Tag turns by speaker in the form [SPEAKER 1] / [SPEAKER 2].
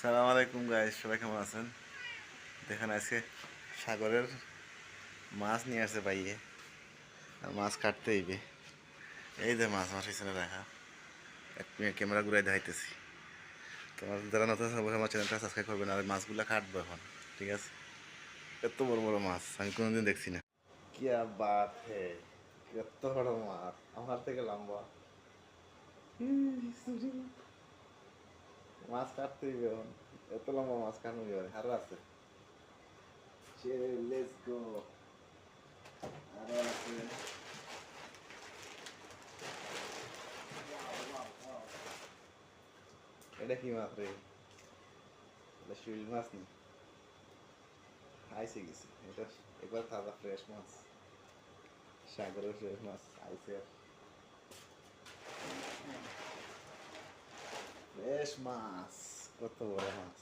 [SPEAKER 1] সালাম আলাইকুম গাইস, সবাই কেমন আছেন? দেখেন আজকে সাগরের মাছ নিয়ে আসছে ভাইয়ে, আর মাছ কাটতে হইবে। এই যে মাছ আমার পিছনে রাখা, এক মিনিট ক্যামেরা ঘুরাই দেখাইতেছি। তোমার যারা নতুন আছে অবশ্যই আমার চ্যানেলটা সাবস্ক্রাইব করবেন, আর মাছগুলো কাটবো এখন, ঠিক আছে? এত বড় বড় মাছ আমি কোনোদিন দেখছি না। কি বাত হে, এত বড় মাছ আমার থেকে লম্বা। মাছ কাটতে হইবে এখন, এত লম্বা মাছ কাটতে হইবে, আরো আছে। Let's go. আরো আছে। এটা কি মাছ রে? এটা শৈল মাছ নি, আইসে গেছে এটা। একবার তাজা ফ্রেশ মাছ, সাগরের ফ্রেশ মাছ আইসে। ফ্রেশ মাছ, কত বড় মাছ!